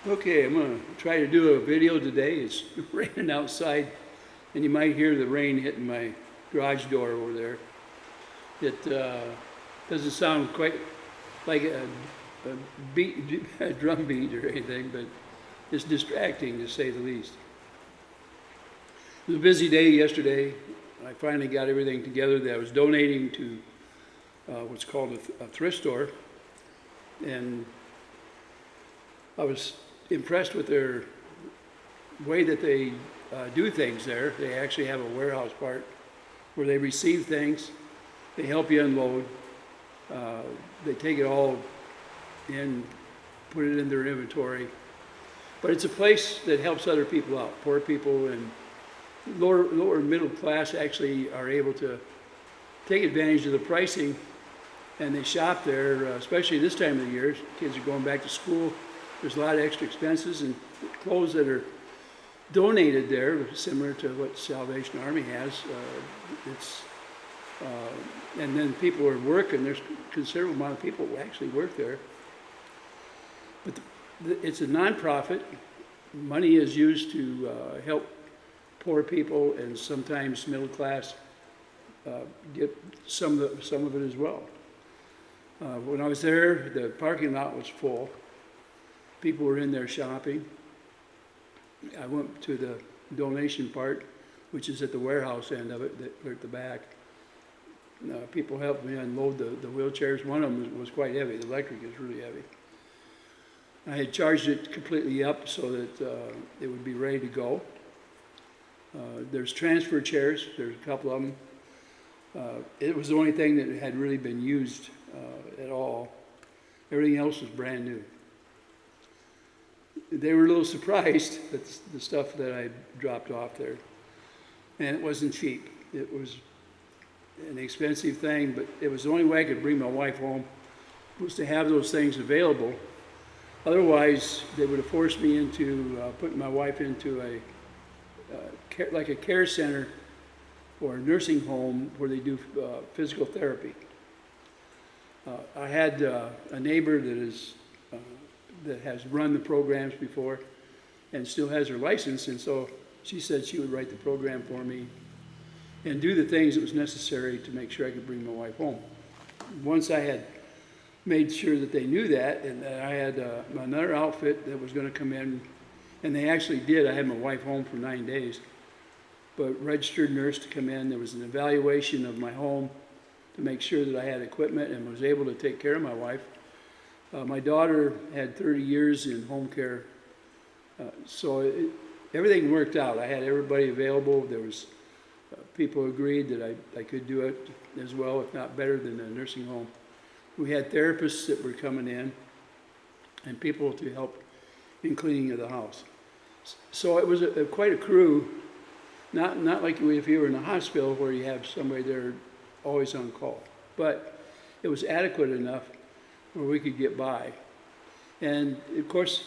Okay, I'm going to try to do a video today. It's raining outside, and you might hear the rain hitting my garage door over there. It doesn't sound quite like a beat, a drum beat or anything, but it's distracting to say the least. It was a busy day yesterday. I finally got everything together that I was donating to what's called a thrift store, and I was impressed with their way that they do things there. They actually have a warehouse part where they receive things, they help you unload, they take it all in, put it in their inventory. But it's a place that helps other people out. Poor people and lower middle class actually are able to take advantage of the pricing, and they shop there, especially this time of the year. Kids are going back to school. There's a lot of extra expenses, and clothes that are donated there, similar to what Salvation Army has. And then people are working. There's a considerable amount of people who actually work there. But it's a nonprofit. Money is used to help poor people and sometimes middle class get some of it as well. When I was there, the parking lot was full. People were in there shopping. I went to the donation part, which is at the warehouse end of it, at the back. People helped me unload the wheelchairs. One of them was quite heavy. The electric is really heavy. I had charged it completely up so that it would be ready to go. There's transfer chairs. There's a couple of them. It was the only thing that had really been used at all. Everything else was brand new. They were a little surprised at the stuff that I dropped off there. And it wasn't cheap. It was an expensive thing, but it was the only way I could bring my wife home, was to have those things available. Otherwise, they would have forced me into putting my wife into like a care center or a nursing home where they do physical therapy. I had a neighbor that has run the programs before and still has her license, and so she said she would write the program for me and do the things that was necessary to make sure I could bring my wife home. Once I had made sure that they knew that, and that I had another outfit that was going to come in, and they actually did. I had my wife home for 9 days, but registered nurse to come in. There was an evaluation of my home to make sure that I had equipment and was able to take care of my wife. My daughter had 30 years in home care, so everything worked out. I had everybody available. There was people who agreed that I could do it as well, if not better than a nursing home. We had therapists that were coming in and people to help in cleaning of the house. So it was quite a crew, not like if you were in a hospital where you have somebody there always on call, but it was adequate enough where we could get by. And of course,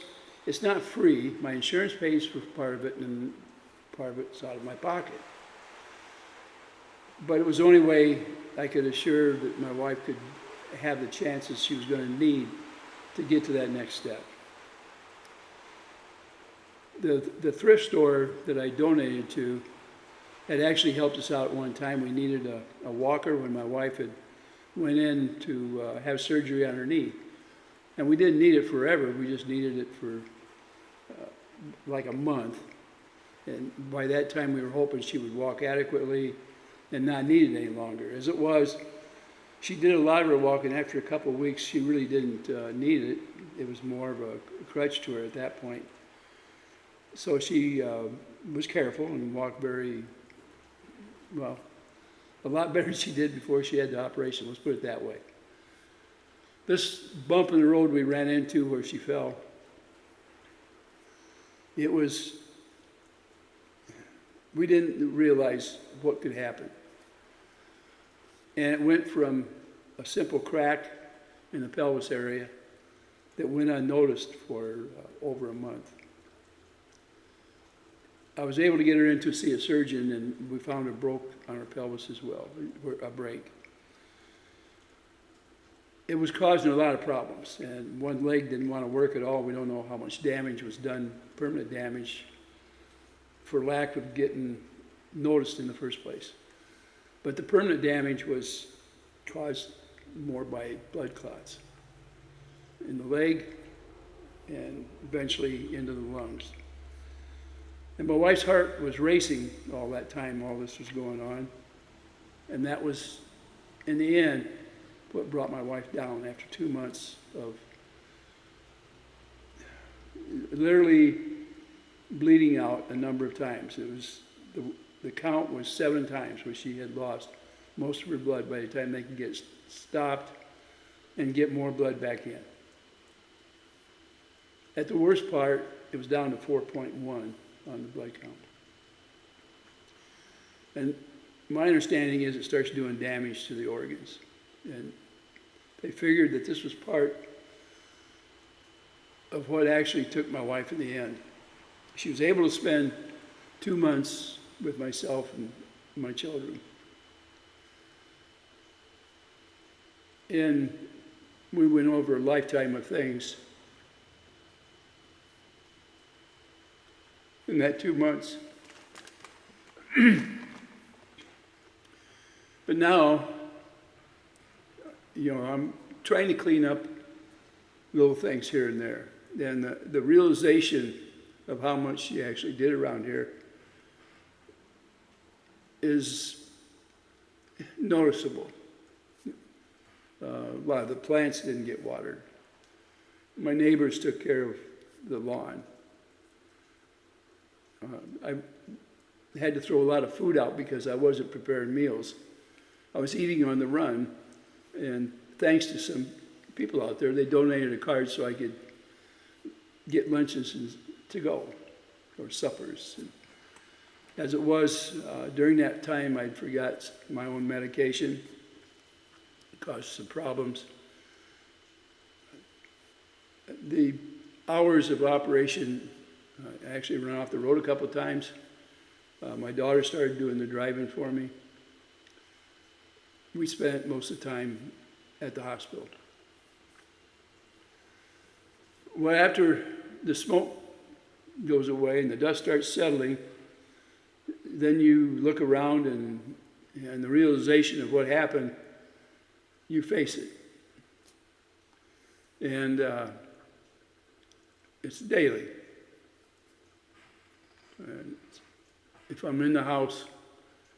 it's not free. My insurance pays for part of it, and part of it's out of my pocket. But it was the only way I could assure that my wife could have the chances she was going to need to get to that next step. The thrift store that I donated to had actually helped us out at one time. We needed a walker when my wife had went in to have surgery on her knee. And we didn't need it forever. We just needed it for like a month. And by that time, we were hoping she would walk adequately and not need it any longer. As it was, she did a lot of her walking. After a couple of weeks, she really didn't need it. It was more of a crutch to her at that point. So she was careful and walked very well, a lot better than she did before she had the operation, let's put it that way. This bump in the road we ran into where she fell, we didn't realize what could happen. And it went from a simple crack in the pelvis area that went unnoticed for over a month. I was able to get her in to see a surgeon, and we found a broke on her pelvis as well, a break. it was causing a lot of problems. And one leg didn't want to work at all. We don't know how much damage was done, permanent damage, for lack of getting noticed in the first place. But the permanent damage was caused more by blood clots in the leg and eventually into the lungs. And my wife's heart was racing all that time, all this was going on. And that was, in the end, what brought my wife down after 2 months of literally bleeding out a number of times. It was, the count was 7 times where she had lost most of her blood by the time they could get stopped and get more blood back in. At the worst part, it was down to 4.1 on the blood count. And my understanding is it starts doing damage to the organs. And they figured that this was part of what actually took my wife in the end. She was able to spend 2 months with myself and my children. And we went over a lifetime of things. In that 2 months. But now, I'm trying to clean up little things here and there. And the realization of how much she actually did around here is noticeable. A lot of the plants didn't get watered. My neighbors took care of the lawn. I had to throw a lot of food out because I wasn't preparing meals. I was eating on the run, and thanks to some people out there, they donated a card so I could get lunches to go, or suppers. And as it was, during that time, I forgot my own medication. It caused some problems. The hours of operation, I actually ran off the road a couple of times. My daughter started doing the driving for me. We spent most of the time at the hospital. Well, after the smoke goes away and the dust starts settling, then you look around and the realization of what happened, you face it. And it's daily. And if I'm in the house,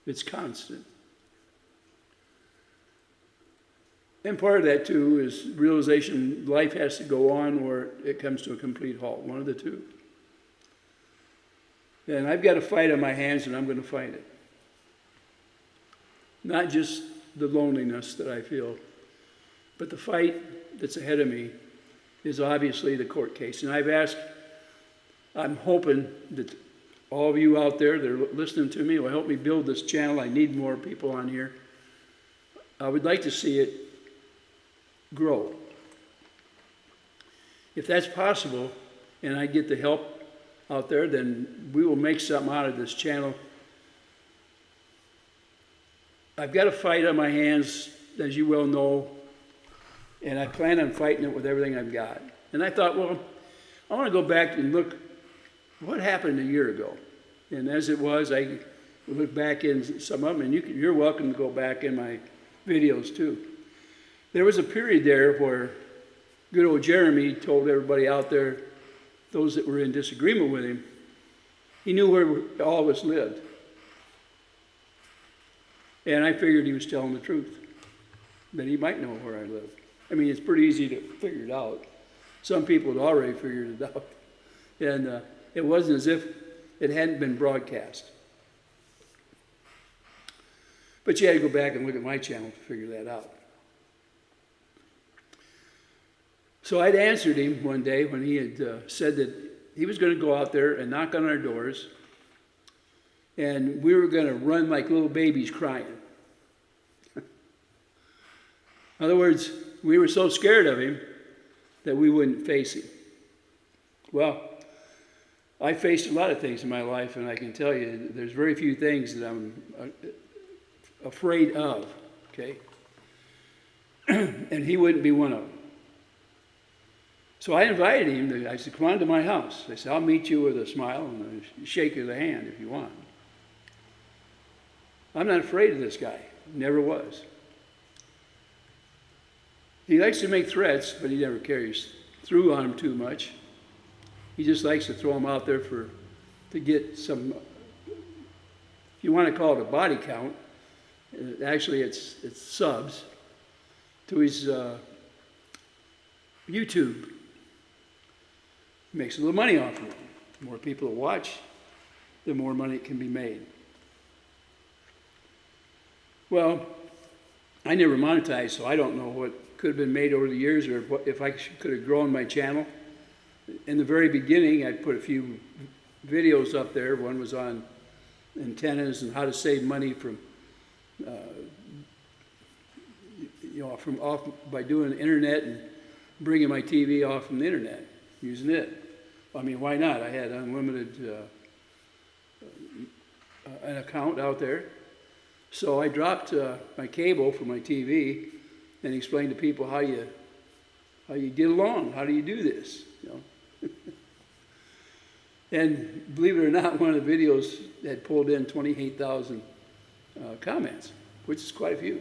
it's constant. And part of that, too, is realization life has to go on or it comes to a complete halt, one of the two. And I've got a fight on my hands, and I'm going to fight it. Not just the loneliness that I feel, but the fight that's ahead of me is obviously the court case. And I'm hoping that all of you out there that are listening to me will help me build this channel. I need more people on here. I would like to see it grow. If that's possible, and I get the help out there, then we will make something out of this channel. I've got a fight on my hands, as you well know, and I plan on fighting it with everything I've got. And I thought, well, I want to go back and look what happened a year ago. And as it was, I look back in some of them, and you're welcome to go back in my videos too. There was a period there where good old Jeremy told everybody out there, those that were in disagreement with him, he knew where all of us lived. And I figured he was telling the truth, that he might know where I live. I mean, it's pretty easy to figure it out. Some people had already figured it out. And it wasn't as if it hadn't been broadcast. But you had to go back and look at my channel to figure that out. So I'd answered him one day when he had said that he was going to go out there and knock on our doors, and we were going to run like little babies crying. In other words, we were so scared of him that we wouldn't face him. Well, I faced a lot of things in my life, and I can tell you there's very few things that I'm afraid of, okay? and he wouldn't be one of them. So I invited him. I said, come on to my house. I said, I'll meet you with a smile and a shake of the hand if you want. I'm not afraid of this guy. Never was. He likes to make threats, but he never carries through on them too much. He just likes to throw them out there to get some, if you want to call it a body count, actually it's subs, to his YouTube. He makes a little money off of it. The more people that watch, the more money can be made. Well, I never monetized, so I don't know what could have been made over the years or if I could have grown my channel. In the very beginning, I put a few videos up there. One was on antennas and how to save money from by doing the internet and bringing my TV off from the internet, using it. I mean, why not? I had unlimited an account out there. So I dropped my cable for my TV and explained to people how you get along. How do you do this? You know? And believe it or not, one of the videos had pulled in 28,000 comments, which is quite a few.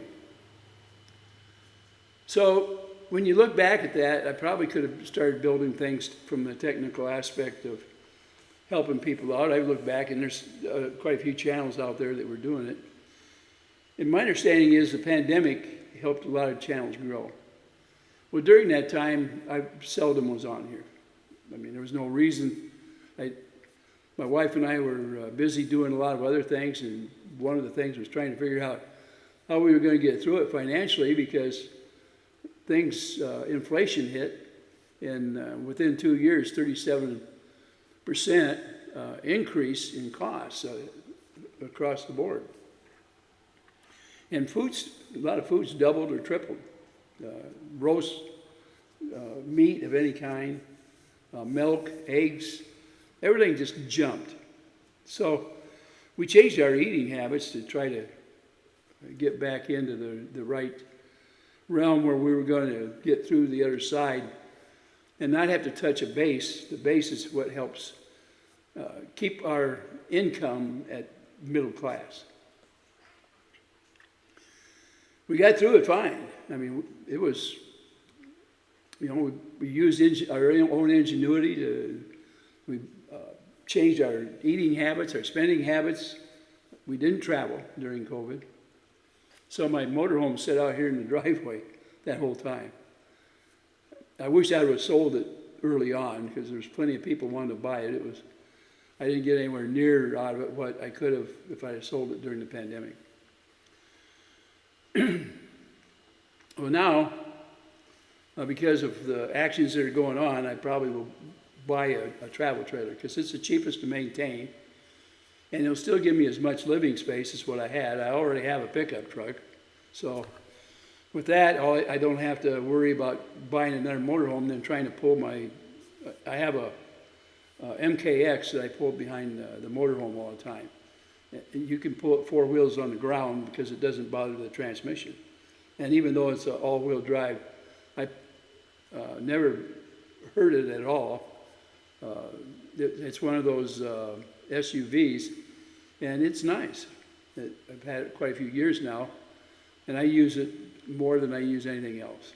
So when you look back at that, I probably could have started building things from the technical aspect of helping people out. I look back and there's quite a few channels out there that were doing it. And my understanding is the pandemic helped a lot of channels grow. Well, during that time, I seldom was on here. I mean, there was no reason. My wife and I were busy doing a lot of other things, and one of the things was trying to figure out how we were going to get through it financially because inflation hit, and within 2 years, 37% increase in costs across the board. And a lot of foods doubled or tripled. Roast meat of any kind, milk, eggs, everything just jumped. So we changed our eating habits to try to get back into the right realm where we were going to get through the other side and not have to touch a base. The base is what helps keep our income at middle class. We got through it fine. I mean, it was, we used our own ingenuity we changed our eating habits, our spending habits. We didn't travel during COVID. So my motorhome sat out here in the driveway that whole time. I wish I would have sold it early on because there was plenty of people wanting to buy it. I didn't get anywhere near out of it what I could have if I had sold it during the pandemic. Well, now, because of the actions that are going on, I probably will buy a travel trailer because it's the cheapest to maintain, and it'll still give me as much living space as what I had. I already have a pickup truck, so with that, I don't have to worry about buying another motorhome and then trying to pull I have a MKX that I pull behind the motorhome all the time. You can pull it 4 wheels on the ground because it doesn't bother the transmission. And even though it's an all-wheel drive, I never hurt it at all. It's one of those SUVs, and it's nice. I've had it quite a few years now, and I use it more than I use anything else.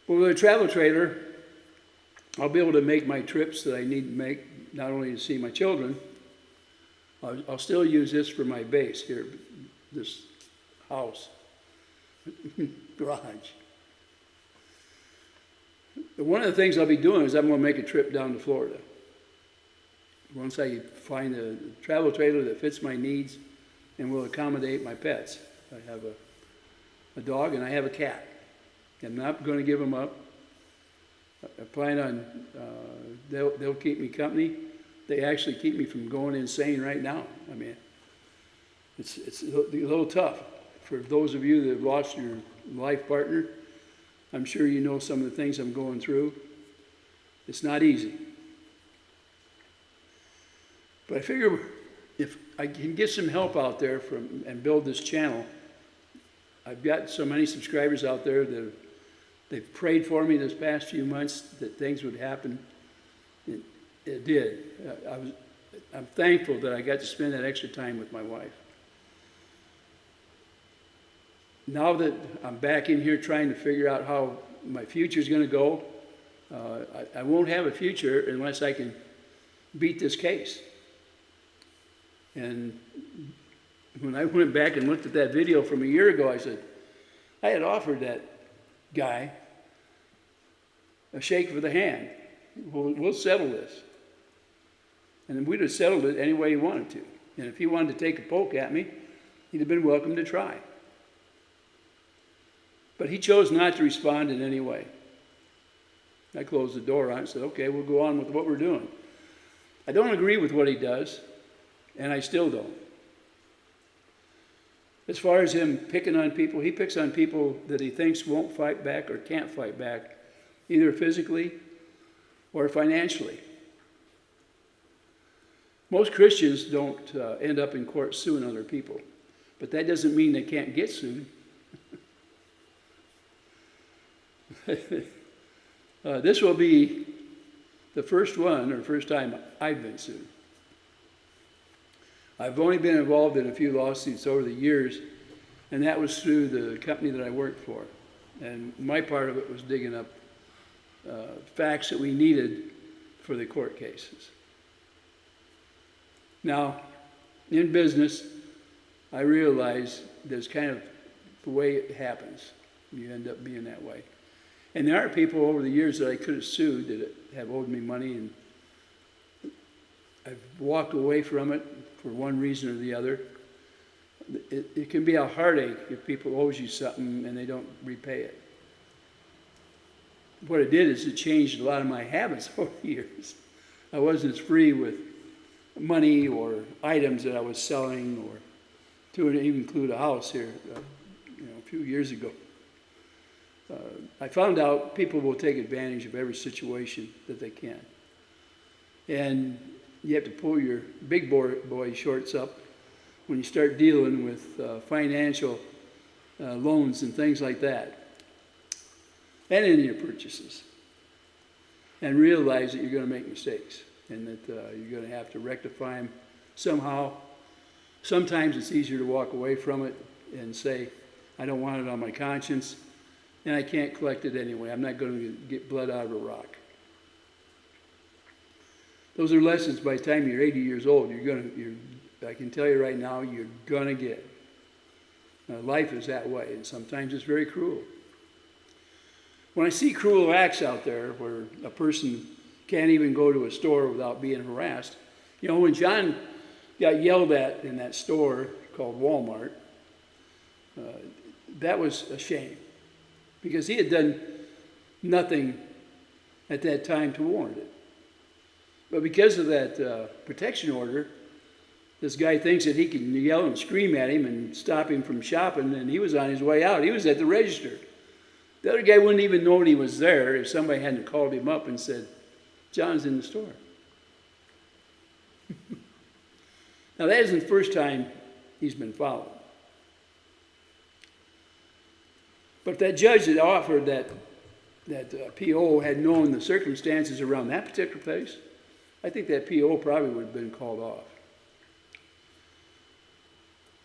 Well, with a travel trailer, I'll be able to make my trips that I need to make, not only to see my children. I'll still use this for my base here, this house, garage. One of the things I'll be doing is I'm going to make a trip down to Florida. Once I find a travel trailer that fits my needs and will accommodate my pets. I have a dog and I have a cat. I'm not going to give them up. I plan on, they'll keep me company. They actually keep me from going insane right now. I mean, it's a little tough. For those of you that have lost your life partner, I'm sure you know some of the things I'm going through. It's not easy. But I figure if I can get some help out there and build this channel, I've got so many subscribers out there that they've prayed for me this past few months that things would happen. It did. I'm thankful that I got to spend that extra time with my wife. Now that I'm back in here trying to figure out how my future is going to go, I won't have a future unless I can beat this case. And when I went back and looked at that video from a year ago, I said, I had offered that guy a shake of the hand. We'll settle this. And we'd have settled it any way he wanted to. And if he wanted to take a poke at me, he'd have been welcome to try. But he chose not to respond in any way. I closed the door on it and said, okay, we'll go on with what we're doing. I don't agree with what he does, and I still don't. As far as him picking on people, he picks on people that he thinks won't fight back or can't fight back, either physically or financially. Most Christians don't end up in court suing other people, but that doesn't mean they can't get sued. This will be the first time I've been sued. I've only been involved in a few lawsuits over the years, and that was through the company that I worked for. And my part of it was digging up facts that we needed for the court cases. Now, in business, I realize that's kind of the way it happens. You end up being that way. And there are people over the years that I could have sued that have owed me money, and I've walked away from it for one reason or the other. It can be a heartache if people owe you something and they don't repay it. What it did is it changed a lot of my habits over the years. I wasn't as free with money or items that I was selling, or to even include a house here a few years ago. I found out people will take advantage of every situation that they can. And you have to pull your big boy shorts up when you start dealing with financial loans and things like that, and in your purchases, and realize that you're going to make mistakes and that you're going to have to rectify them somehow. Sometimes it's easier to walk away from it and say, I don't want it on my conscience, and I can't collect it anyway. I'm not going to get blood out of a rock. Those are lessons by the time you're 80 years old. I can tell you right now, you're going to get. Life is that way, and sometimes it's very cruel. When I see cruel acts out there where a person can't even go to a store without being harassed. When John got yelled at in that store called Walmart, that was a shame, because he had done nothing at that time to warrant it. But because of that protection order, this guy thinks that he can yell and scream at him and stop him from shopping, and he was on his way out. He was at the register. The other guy wouldn't even know he was there if somebody hadn't called him up and said, John's in the store. Now, that isn't the first time he's been followed. But if that judge that offered that PO had known the circumstances around that particular place, I think that PO probably would have been called off.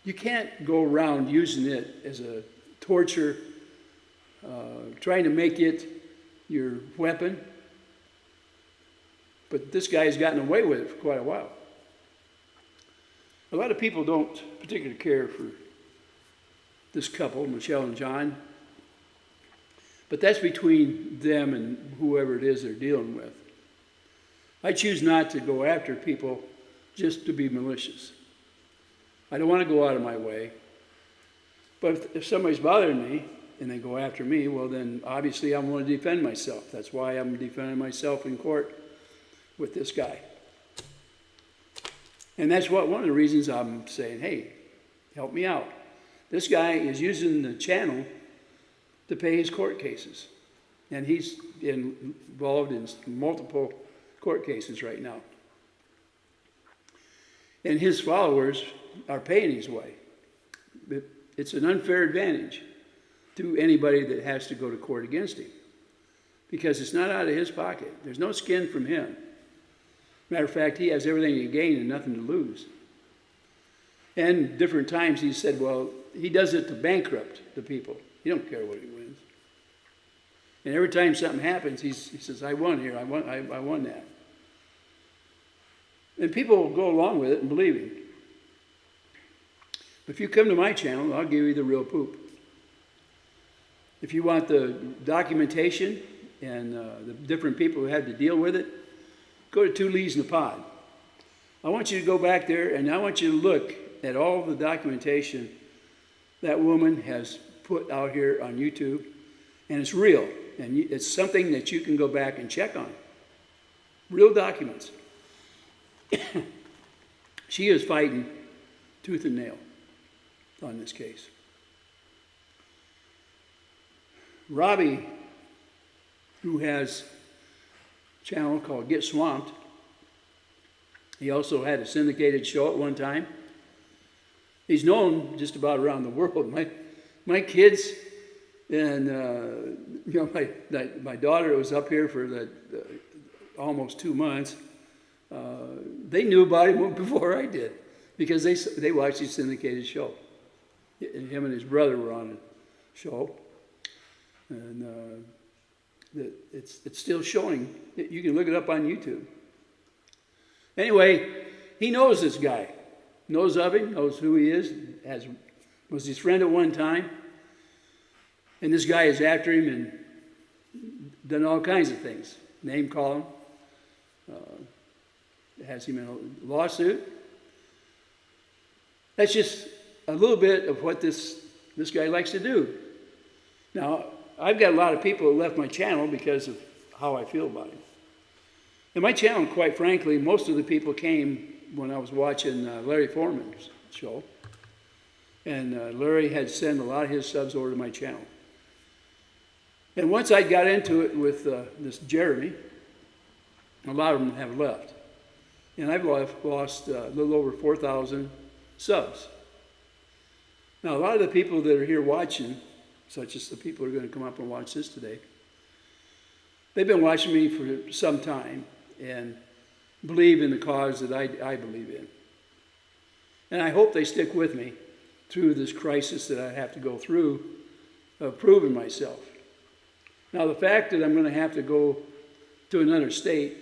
You can't go around using it as a torture, trying to make it your weapon. But this guy's gotten away with it for quite a while. A lot of people don't particularly care for this couple, Michelle and John. But that's between them and whoever it is they're dealing with. I choose not to go after people just to be malicious. I don't want to go out of my way. But if somebody's bothering me and they go after me, well, then obviously I'm going to defend myself. That's why I'm defending myself in court with this guy. And that's one of the reasons I'm saying, hey, help me out. This guy is using the channel to pay his court cases. And he's involved in multiple court cases right now. And his followers are paying his way. It's an unfair advantage. to anybody that has to go to court against him, because it's not out of his pocket. There's no skin from him. Matter of fact, he has everything to gain and nothing to lose. And different times he said, well, he does it to bankrupt the people. He don't care what he wins. And every time something happens, he says, I won here, I won that. And people will go along with it and believe him. If you come to my channel, I'll give you the real poop. If you want the documentation and the different people who had to deal with it, go to Two Leaves in a Pod. I want you to go back there and I want you to look at all the documentation that woman has put out here on YouTube. And it's real. And it's something that you can go back and check on. Real documents. She is fighting tooth and nail on this case. Robbie, who has a channel called Get Swamped, he also had a syndicated show at one time. He's known just about around the world. My kids and my daughter was up here for almost 2 months. They knew about him before I did because they watched his syndicated show. And him and his brother were on a show. And it's still showing. You can look it up on YouTube. Anyway, he knows this guy. Knows of him, knows who he is, was his friend at one time. And this guy is after him and done all kinds of things. Name call him. Has him in a lawsuit. That's just a little bit of what this guy likes to do. Now, I've got a lot of people that left my channel because of how I feel about him. And my channel, quite frankly, most of the people came when I was watching Larry Foreman's show. And Larry had sent a lot of his subs over to my channel. And once I got into it with this Jeremy, a lot of them have left. And I've lost a little over 4,000 subs. Now, a lot of the people that are here watching, such as the people who are going to come up and watch this today, they've been watching me for some time and believe in the cause that I believe in. And I hope they stick with me through this crisis that I have to go through of proving myself. Now, the fact that I'm going to have to go to another state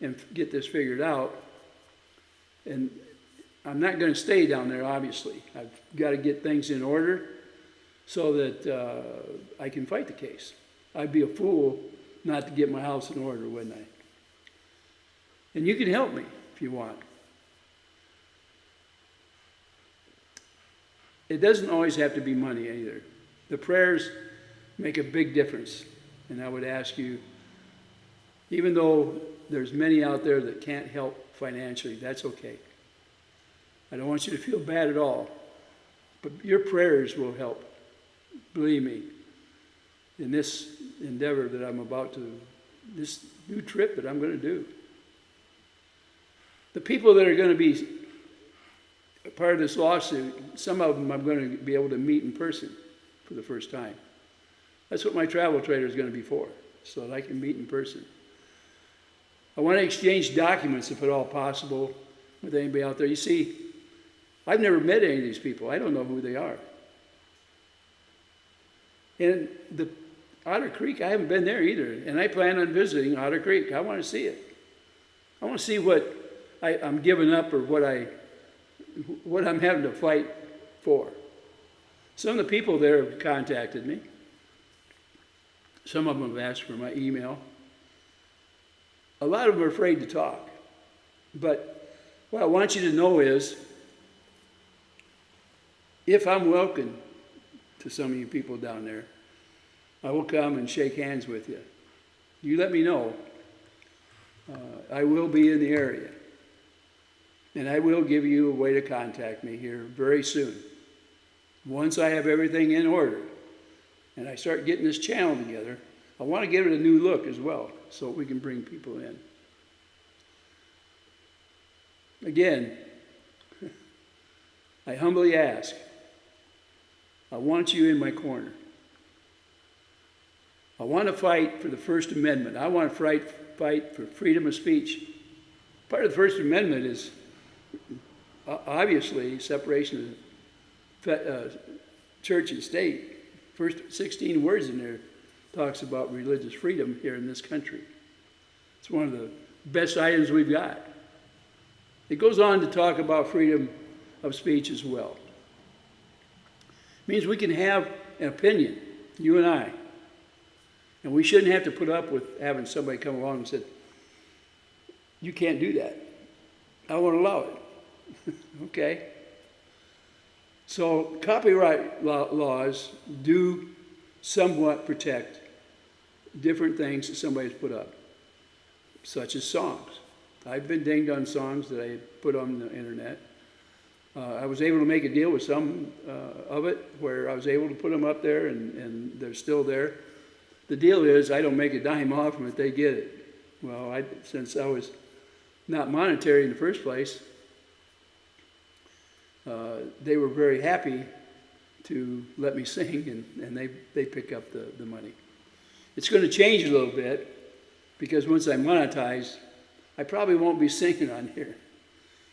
and get this figured out, and I'm not going to stay down there, obviously. I've got to get things in order so that I can fight the case. I'd be a fool not to get my house in order, wouldn't I? And you can help me if you want. It doesn't always have to be money either. The prayers make a big difference. And I would ask you, even though there's many out there that can't help financially, that's okay. I don't want you to feel bad at all. But your prayers will help. Believe me, in this endeavor that I'm about to, this new trip that I'm going to do. The people that are going to be a part of this lawsuit, some of them I'm going to be able to meet in person for the first time. That's what my travel trailer is going to be for, so that I can meet in person. I want to exchange documents, if at all possible, with anybody out there. You see, I've never met any of these people. I don't know who they are. And the Otter Creek, I haven't been there either. And I plan on visiting Otter Creek. I want to see it. I want to see what I'm giving up or what I'm having to fight for. Some of the people there have contacted me. Some of them have asked for my email. A lot of them are afraid to talk. But what I want you to know is, if I'm welcome to some of you people down there, I will come and shake hands with you. You let me know. I will be in the area. And I will give you a way to contact me here very soon. Once I have everything in order and I start getting this channel together, I want to give it a new look as well so we can bring people in. Again, I humbly ask, I want you in my corner. want to fight for the First Amendment. I want to fight for freedom of speech. Part of the First Amendment is obviously separation of church and state. First 16 words in there talks about religious freedom here in this country. It's one of the best items we've got. It goes on to talk about freedom of speech as well. It means we can have an opinion, you and I. And we shouldn't have to put up with having somebody come along and say, you can't do that. I won't allow it. Okay? So copyright laws do somewhat protect different things that somebody's put up, such as songs. I've been dinged on songs that I put on the internet. I was able to make a deal with some of it where I was able to put them up there and they're still there. The deal is I don't make a dime off them if they get it. Well, since I was not monetary in the first place, they were very happy to let me sing, and they pick up the money. It's going to change a little bit because once I monetize, I probably won't be singing on here.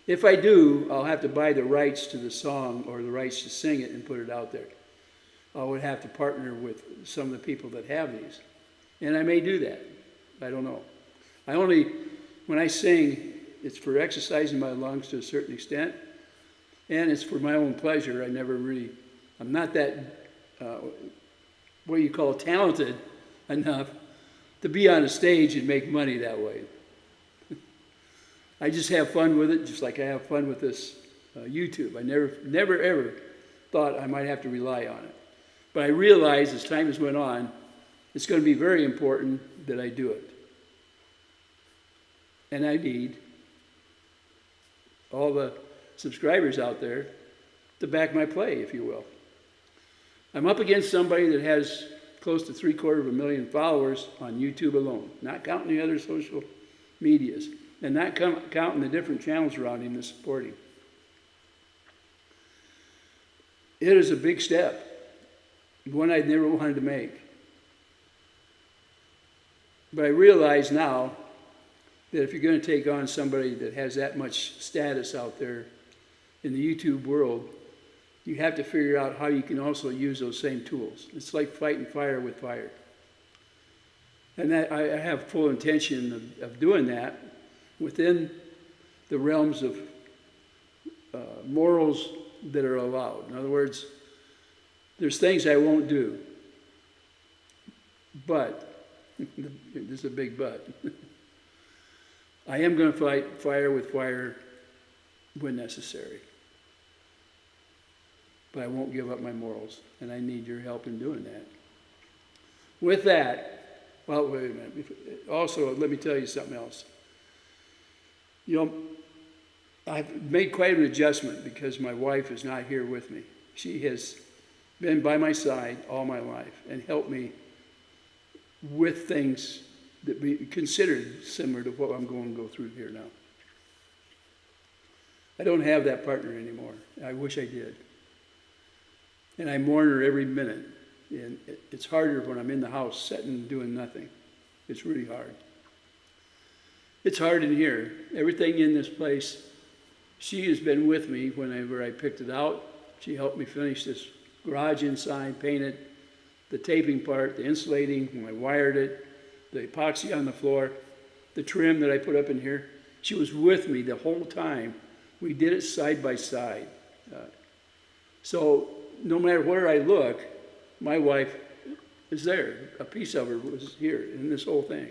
If I do, I'll have to buy the rights to the song or the rights to sing it and put it out there. I would have to partner with some of the people that have these. And I may do that. I don't know. When I sing, it's for exercising my lungs to a certain extent, and it's for my own pleasure. I'm not that, what you call talented enough to be on a stage and make money that way. I just have fun with it, just like I have fun with this YouTube. I never ever thought I might have to rely on it. But I realize as time has went on, it's going to be very important that I do it. And I need all the subscribers out there to back my play, if you will. I'm up against somebody that has close to 750,000 followers on YouTube alone, not counting the other social medias, and not counting the different channels around him that support him. It is a big step, one I'd never wanted to make. But I realize now that if you're going to take on somebody that has that much status out there in the YouTube world, you have to figure out how you can also use those same tools. It's like fighting fire with fire. And that I have full intention of doing that within the realms of morals that are allowed. In other words, there's things I won't do. But, this is a big but, I am going to fight fire with fire when necessary. But I won't give up my morals, and I need your help in doing that. With that, well, wait a minute. Also, let me tell you something else. You know, I've made quite an adjustment because my wife is not here with me. She has been by my side all my life and helped me with things that we considered similar to what I'm going to go through here now. I don't have that partner anymore. I wish I did. And I mourn her every minute. And it's harder when I'm in the house sitting doing nothing. It's really hard. It's hard in here. Everything in this place, she has been with me whenever I picked it out. She helped me finish this garage inside, paint it, the taping part, the insulating, when I wired it, the epoxy on the floor, the trim that I put up in here. She was with me the whole time. We did it side by side. So no matter where I look, my wife is there. A piece of her was here in this whole thing.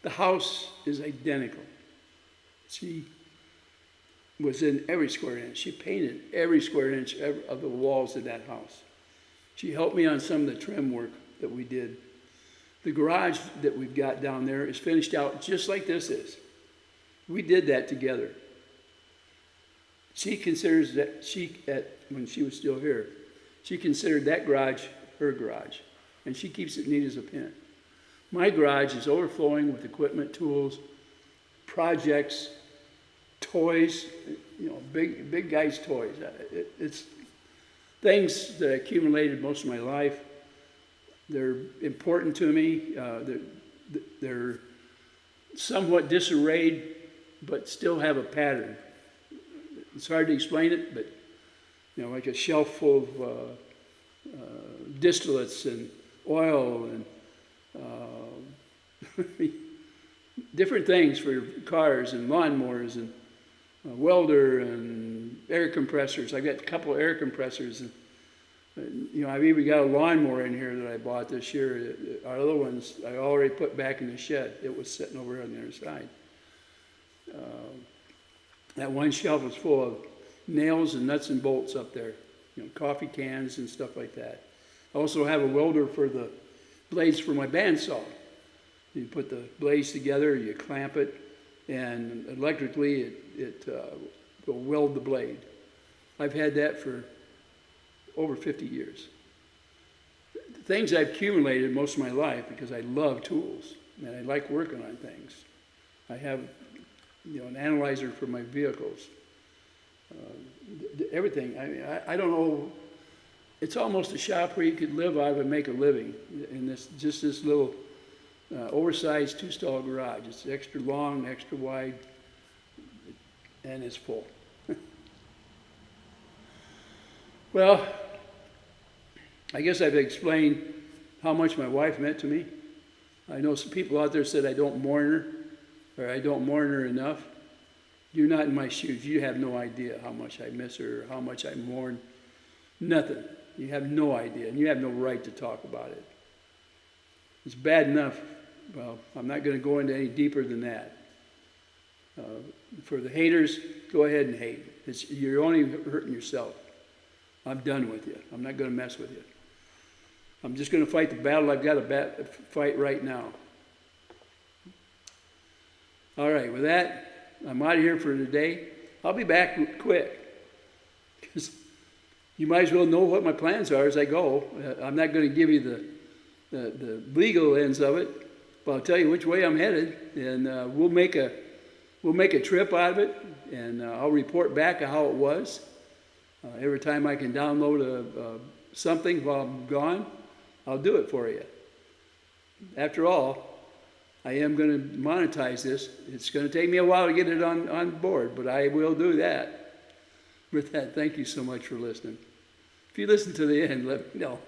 The house is identical. She was in every square inch. She painted every square inch of the walls of that house. She helped me on some of the trim work that we did. The garage that we've got down there is finished out just like this is. We did that together. She considers that, when she was still here, she considered that garage her garage, and she keeps it neat as a pin. My garage is overflowing with equipment, tools, projects, toys, big guys' toys. It's things that I accumulated most of my life. They're important to me. They're somewhat disarrayed, but still have a pattern. It's hard to explain it, but like a shelf full of distillates and oil and different things for cars and lawnmowers and a welder and air compressors. I've got a couple of air compressors. And, I've even got a lawnmower in here that I bought this year. Our other ones I already put back in the shed. It was sitting over here on the other side. That one shelf is full of nails and nuts and bolts up there. Coffee cans and stuff like that. I also have a welder for the blades for my bandsaw. You put the blades together, you clamp it, and electrically it will weld the blade. I've had that for over 50 years. Things I've accumulated most of my life because I love tools and I like working on things. I have an analyzer for my vehicles. Everything. I don't know. It's almost a shop where you could live out of and make a living in this little oversized two-stall garage. It's extra long, extra wide, and it's full. Well, I guess I've explained how much my wife meant to me. I know some people out there said I don't mourn her, or I don't mourn her enough. You're not in my shoes. You have no idea how much I miss her, or how much I mourn. Nothing. You have no idea, and you have no right to talk about it. It's bad enough. Well, I'm not going to go into any deeper than that. For the haters, go ahead and hate. You're only hurting yourself. I'm done with you. I'm not going to mess with you. I'm just going to fight the battle I've got to fight right now. All right, with that, I'm out of here for today. I'll be back quick, because you might as well know what my plans are as I go. I'm not going to give you the legal ends of it, but I'll tell you which way I'm headed, and we'll make a trip out of it, and I'll report back how it was. Every time I can download something while I'm gone, I'll do it for you. After all, I am going to monetize this. It's going to take me a while to get it on board, but I will do that. With that, thank you so much for listening. If you listen to the end, let me know.